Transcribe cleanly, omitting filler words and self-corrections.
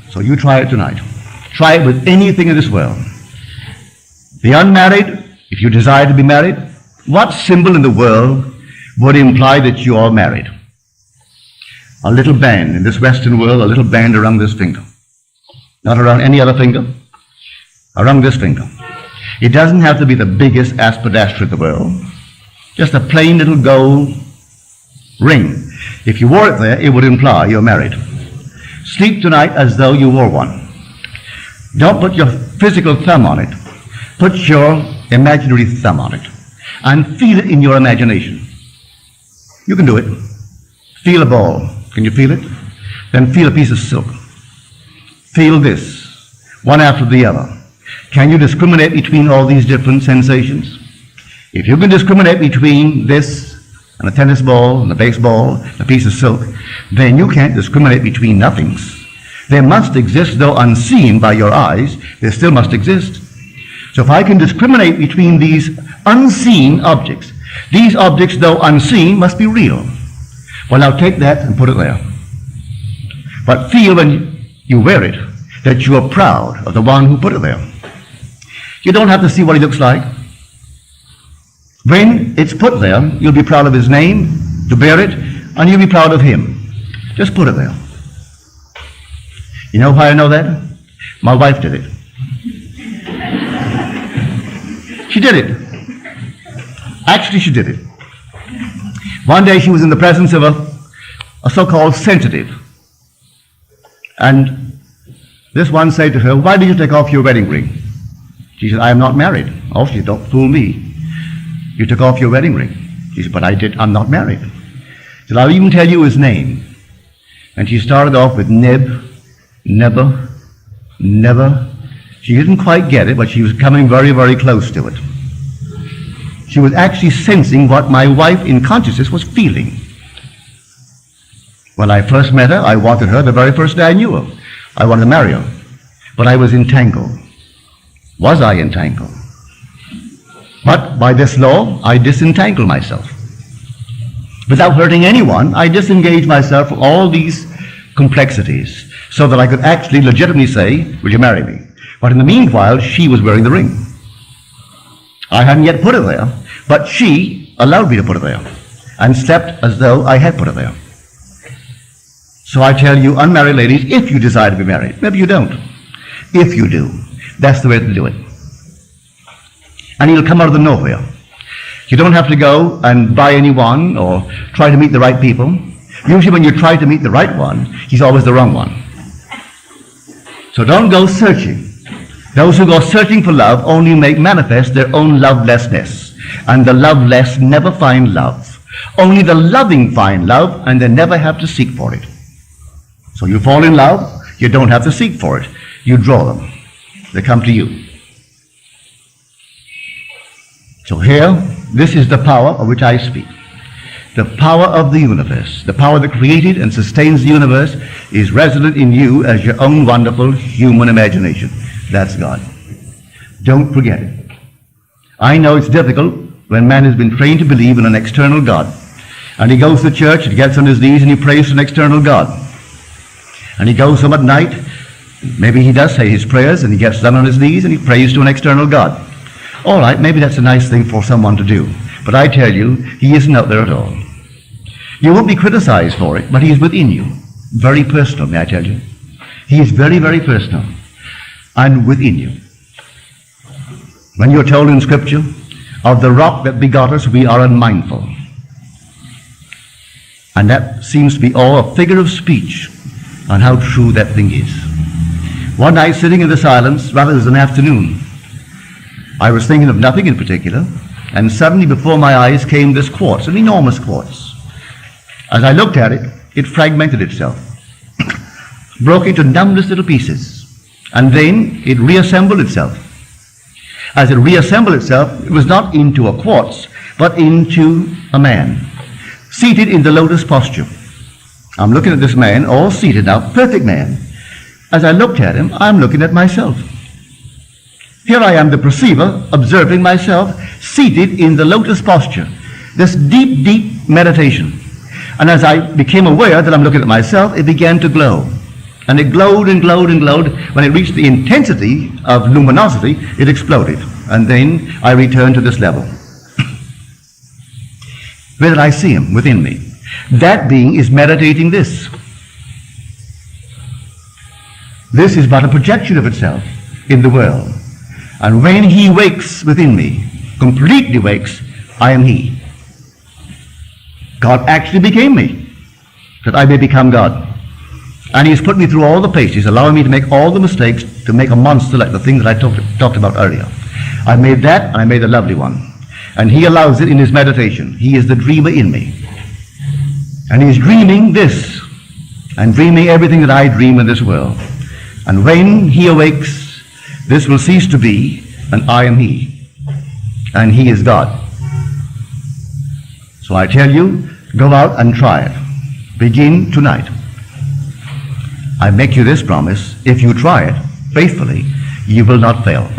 So you try it tonight. Try it with anything in this world. The unmarried, if you desire to be married, what symbol in the world would imply that you are married? A little band in this Western world, a little band around this finger. Not around any other finger, around this finger. It doesn't have to be the biggest aspidastra in the world. Just a plain little gold ring. If you wore it there, it would imply you're married. Sleep tonight as though you wore one. Don't put your physical thumb on it. Put your imaginary thumb on it. And feel it in your imagination. You can do it. Feel a ball. Can you feel it? Then feel a piece of silk. Feel this, one after the other. Can you discriminate between all these different sensations? If you can discriminate between this and a tennis ball and a baseball and a piece of silk, then you can't discriminate between nothings. They must exist, though unseen by your eyes, they still must exist. So if I can discriminate between these unseen objects, these objects, though unseen, must be real. Well, now take that and put it there. But feel when you wear it that you are proud of the one who put it there. You don't have to see what he looks like. When it's put there, you'll be proud of his name, to bear it, and you'll be proud of him. Just put it there. You know why I know that? My wife did it. She did it. Actually, she did it. One day she was in the presence of a so-called sensitive. And this one said to her, "Why did you take off your wedding ring?" She said, "I am not married." "Oh," she said, "don't fool me. You took off your wedding ring." She said, "But I'm not married." She said, "I'll even tell you his name." And she started off with Never. She didn't quite get it, but she was coming very, very close to it. She was actually sensing what my wife in consciousness was feeling. When I first met her, I wanted her the very first day I knew her. I wanted to marry her. But I was entangled. Was I entangled? But by this law, I disentangled myself. Without hurting anyone, I disengaged myself from all these complexities so that I could actually legitimately say, "Will you marry me?" But in the meanwhile, she was wearing the ring. I hadn't yet put it there, but she allowed me to put it there and slept as though I had put it there. So I tell you, unmarried ladies, if you desire to be married, maybe you don't. If you do, that's the way to do it. And it'll come out of the nowhere. You don't have to go and buy anyone or try to meet the right people. Usually when you try to meet the right one, he's always the wrong one. So don't go searching. Those who go searching for love only make manifest their own lovelessness. And the loveless never find love. Only the loving find love, and they never have to seek for it. So you fall in love, you don't have to seek for it. You draw them. They come to you. So here, this is the power of which I speak. The power of the universe, the power that created and sustains the universe, is resident in you as your own wonderful human imagination. That's God. Don't forget it. I know it's difficult when man has been trained to believe in an external God. And he goes to church and gets on his knees and he prays to an external God. And he goes home at night, maybe he does say his prayers, and he gets down on his knees and he prays to an external God. All right, maybe that's a nice thing for someone to do. But I tell you, he isn't out there at all. You won't be criticized for it, but he is within you. Very personal, may I tell you. He is very, very personal. And within you. When you're told in Scripture, of the rock that begot us, we are unmindful. And that seems to be all a figure of speech on how true that thing is. One night, sitting in the silence, rather it was an afternoon, I was thinking of nothing in particular, and suddenly before my eyes came this quartz, an enormous quartz. As I looked at it, it fragmented itself, broke into numberless little pieces, and then it reassembled itself. As it reassembled itself, it was not into a quartz, but into a man, seated in the lotus posture. I'm looking at this man, all seated now, perfect man. As I looked at him, I'm looking at myself. Here I am, the perceiver, observing myself, seated in the lotus posture. This deep, deep meditation. And as I became aware that I'm looking at myself, it began to glow. And it glowed and glowed and glowed. When it reached the intensity of luminosity, it exploded. And then I returned to this level. Where did I see him? Within me. That being is meditating this. This is but a projection of itself in the world. And when he wakes within me, completely wakes, I am he. God actually became me, that I may become God. And he's put me through all the paces, allowing me to make all the mistakes, to make a monster like the thing that I talked about earlier. I made that, and I made a lovely one. And he allows it in his meditation. He is the dreamer in me. And he's dreaming this, and dreaming everything that I dream in this world. And when he awakes, this will cease to be, and I am he. And he is God. So I tell you, go out and try it. Begin tonight. I make you this promise, if you try it faithfully, you will not fail.